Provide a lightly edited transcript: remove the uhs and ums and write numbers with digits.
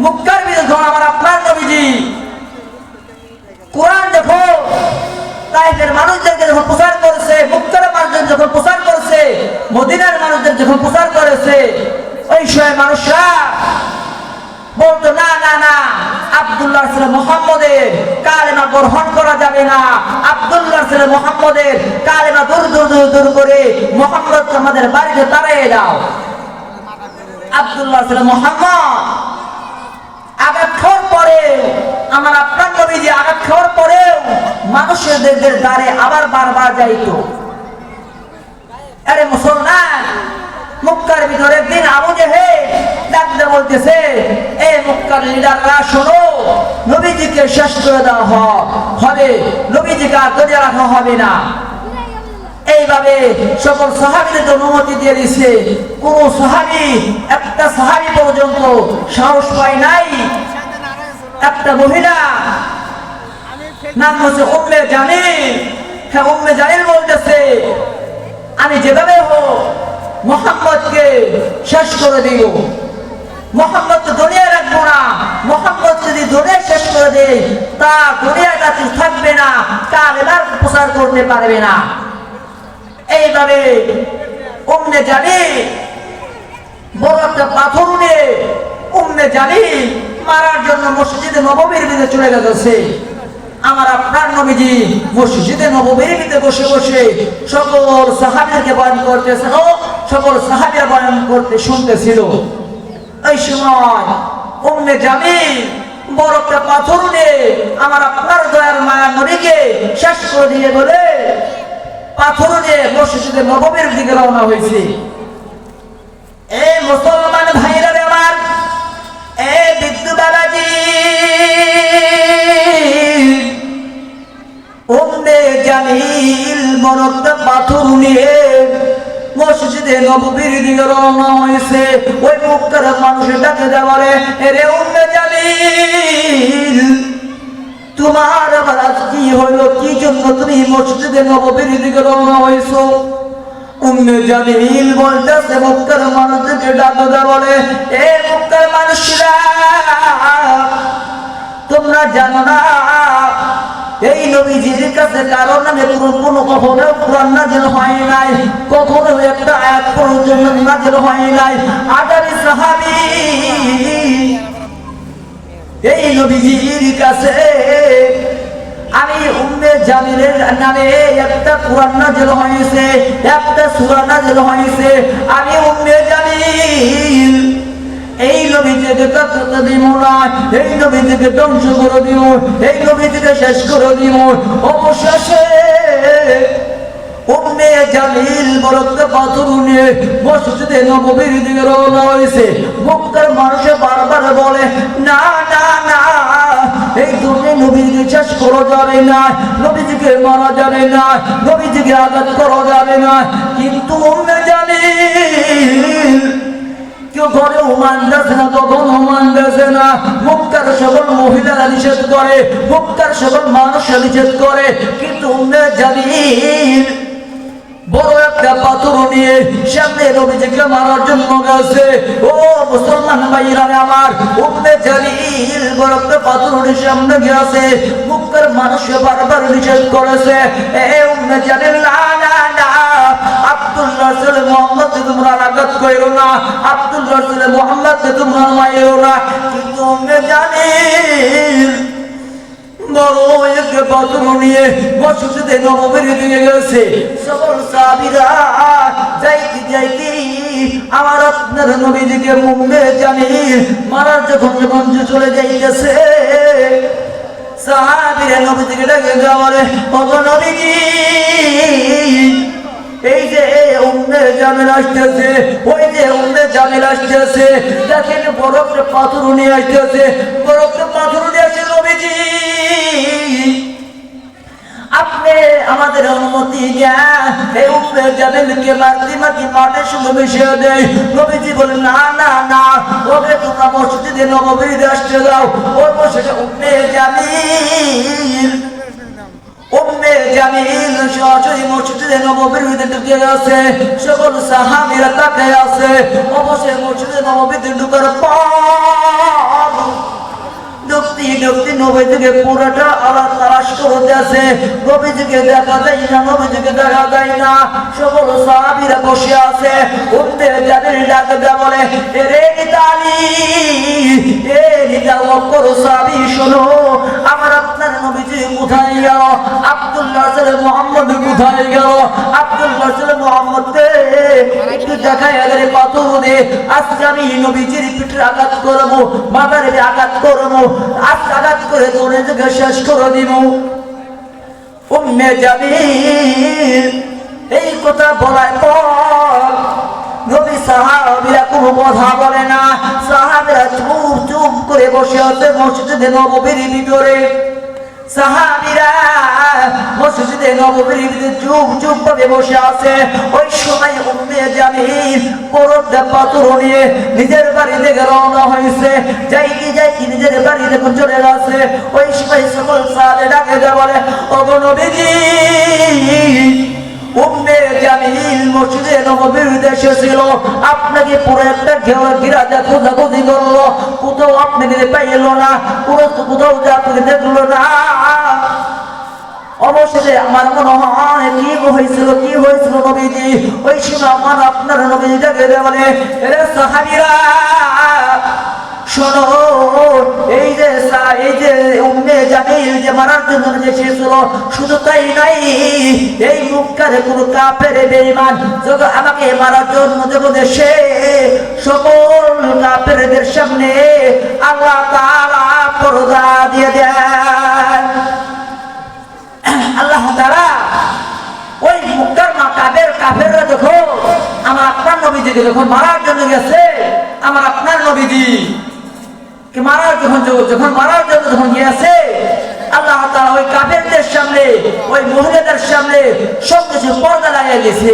মক্কার ভিতরে যখন আমার আপনার নবীজি কোরআন যখন তাইফের মানুষদেরকে যখন প্রচার করেছে, মক্কার মানুষদের যখন প্রচার করেছে, মদিনার মানুষদের যখন প্রচার করেছে, ওই সময় মানুষরা বলতো না না না, আব্দুল্লাহ ছেলে মুহাম্মদের কালেমা গ্রহণ করা যাবে না, আব্দুল্লাহ ছেলে মুহাম্মদের কালেমা দূর দূর দূর দূর করে মুহাম্মদ আমাদের বাড়িতে তাড়িয়ে দাও। আব্দুল্লাহ ছেলে মুহাম্মদ আঘাত খাওয়ার পরে, আমার আপনার নবীজি আঘাত খাওয়ার পরেও মানুষের দ্বারে আবার বারবার যাইতো। আরে মুসলমান, মক্কার ভিতরে একদিন আবু জেহেল ডাকতে বলতেছে, এই মক্কার লিডাররা শোনো, নবীজিকে শেষ করে দেওয়া হবে, নবীজিকে আর ধরে রাখা হবে না। এইভাবে সকল সাহাবীদের অনুমতি দিয়ে দিচ্ছে। কোন সাহাবী, একটা সাহাবী পর্যন্ত সাহস পায় নাই। একটা মহিলা নাম হচ্ছে উম্মে জামিল, হ্যাঁ উম্মে জামিল বলতেছে, আমি যেভাবে হোক মুহাম্মদকে শেষ করে দিব, মুহাম্মদ তো দুনিয়া রাখবো না, মুহাম্মদ যদি দুনিয়া শেষ করে দেয় তা দুনিয়াটা থাকবে না, কালেমার প্রচার করতে পারবে না। এইভাবে উম্মে জামিল বড় একটা পাথর নিয়ে উম্মে জামিল মারার জন্য মসজিদে নববীর ভিতরে চলে গেছে। আমার আপনার নবীজি মসজিদে নববীর ভিতরে বসে বসে সকল সাহাবীদেরকে বয়ান করতেছেন, ও সকল সাহাবীরা বয়ান করতে শুনতেছিল। এই সময় উম্মে জামিল বড় একটা পাথর নিয়ে আমার আপনার দয়ার মায়া নবীকে শেষ করে দিয়ে বলে পাথর নিয়ে মসজিদে নববীর দিকে রওনা হয়েছে। এই মুসলমান ভাইরা আমার, এই বিদ্যু বাবাজি, উম্মে জামিল বড় একটা পাথর নিয়ে মসজিদে নববীর দিকে রওনা হয়েছে। ওই মক্কার মানুষের ডাকে বলে, এরে উম্মে জামিল, তোমার আবার আজ কি হইলো, কি জন্য তুমি মসজিদে নববীর দিকে রওনা হয়েছো? উম্মে জামিল বলতেছে মক্কার মানুষদেরকে ডাকে বলে, এ মক্কার মানুষরা, তোমরা জানো না এই নবীজির কাছে কারো নামে কোনো কখনো কোরআন নাযিল হয় নাই, কখনো একটা আয়াত পর্যন্ত নাযিল হয় নাই। 18 সাহাবী এই নবীজির কাছে আমি উম্মে জামিলের নামে একটা কোরআন নাযিল হয়েছে, একটা সূরা নাযিল হয়েছে, আমি উম্মে জামিল এই নবীজিকে কাটতে দিব না, এই নবীজিকে ধ্বংস করে দিব, এই নবীজিকে শেষ করে দিব। অবশেষে উম্মে জামিল বড় একটা পাথর নিয়ে মসজিদে নববীর দিকে রওনা হয়েছে। মক্কার মানুষে বারবার বলে, না না না, এই দুনিয়া নবীজিকে শেষ করা যাবে না, নবীজিকে মারা যাবে না, নবীজিকে আঘাত করা যাবে না। কিন্তু উম্মে জামিল কেউ ঘরে মানতেছে না, তখন মানতেছে না। মক্কার সকল মহিলারা নিষেধ করে, মক্কার সকল মানুষরা নিষেধ করে, কিন্তু উম্মে জামিল বড় একটা পাথর নিয়ে সামনে নবীজিকে মারার জন্য গেছে। ও মুসলমান ভাইরা আমার, উম্মে জামিল বড় একটা পাথর নিয়ে সামনে গেছে। মক্কার মানুষ বারবার নিষেধ করেছে, এ উম্মে জামিল, না না না, আব্দুল্লাহ ছেলে মুহাম্মদকে তোমরা আঘাত করো না, আব্দুল্লাহ ছেলে মুহাম্মদকে তোমরা মারো না। কিন্তু উম্মে জামিল বড় একটা পাথর নিয়ে মসজিদে নববীর দিকে গেছে। সকল সাহাবীরা যাইতে যাইতে আমার আপনার নবীজিকে উম্মে জামিল মারার যখন চলে যাইতেছে, সাহাবীরা নবীজিকে ডেকে বলে, ওগো নবীজি, এই যে উম্মে জামিল আসতেছে, ওই যে উম্মে জামিল আসতেছে, দেখেন বড় একটা পাথর নিয়ে আসতেছে, বড় একটা পাথর নিয়ে আসে। নবীজি, আপনি আমাদের অনুমতি দেন, এই উম্মে জামিলকে মাটির সঙ্গে মিশিয়ে দেয়। নবীজি বলেন, না না না, ওকে তোমরা মসজিদে নববীতে আসতে দাও। ওই মসজিদে উম্মে জামিল, উম্মে জামিল সরাসরি মসজিদে নববীর ভিতরে ঢুকে গেছে। সকল সাহাবীরা তাকায় আছে। অবশ্যই মসজিদে নববীতে ঢুকার পর নবীজিকে পুরোটা আল্লাহ তালাশ করতে আছে, নবীজিকে দেখা যায় না, নবীজিকে দেখা যায় না। সকল সাহাবীরা বসে আছে, উম্মে জামিল ডাক দেয়া বলে, রে ইতালি, এ নিতা ওকর সাহাবী শোনো, আমার আপনার নবীজি কোথায় গেল? আব্দুল্লাহ ছেলে মুহাম্মদ কোথায় গেল? আব্দুল্লাহ ছেলে মুহাম্মদকে একটু দেখায় গেলে কত দে, আজকে আমি নবীজির পিঠে আঘাত করবো, মাথার আঘাত করবো, আজকে আঘাত করে তোরে থেকে শেষ করে দিব। উম্মে জামিল এই কথা বলার পর নবী সাহাবীরা কোনো কথা বলে না, সাহাবীরা চুপ চুপ করে বসে আছে মসজিদে নববীর ভিতরে। সাহাবীরা মসজিদে নববীর ভিতরে চুপ চুপ ভাবে বসে আছে। ওই সময় উম্মে জামিল পরদা পাথর নিয়ে নিজের বাড়ি থেকে রওনা হয়েছে। যাইতে নিজের বাড়ি যখন চলে গেছে, ওই সময় সকল সাহাবী ডাকে দেয়া বলে, ওগো নবীজি, উম্মে জামিল মসজিদে নববীর উদ্দেশ্যে ছিল, আপনাকে পুরো একটা গিরাজা খোঁজাখুঁজি করলো, কোথাও আপনাকে পাইল না, কোথাও আপনাকে দেখলো না। অবশেষে আমার মনে হয় কি হয়েছিল নবীজি? ওই সময় আমার আপনার নবীজি ডাকে বলে, রে সাহাবীরা শোনো, এই যে উম্মে জামিল যে মারার জন্য এসেছিল, শুধু তাই নাই, এই মুক্কারে কোন কাফের বেঈমান যখন আমাকে মারার জন্য যখন এসে সকল কাফেরদের সামনে আল্লাহ তাআলা পর্দা দিয়ে দেন। আল্লাহ তাআলা ওই মুক্কার কাফেররা যখন আমার আপনার নবীজিকে যখন মারার জন্য গেছে, আমার আপনার নবীজি যখন মারার জন্য যখন গিয়েছে, আল্লাহ তাআলা ওই কাফেরদের সামনে, ওই মহিলাদের সামনে সব কিছু পর্দা লাগিয়ে দিয়েছে।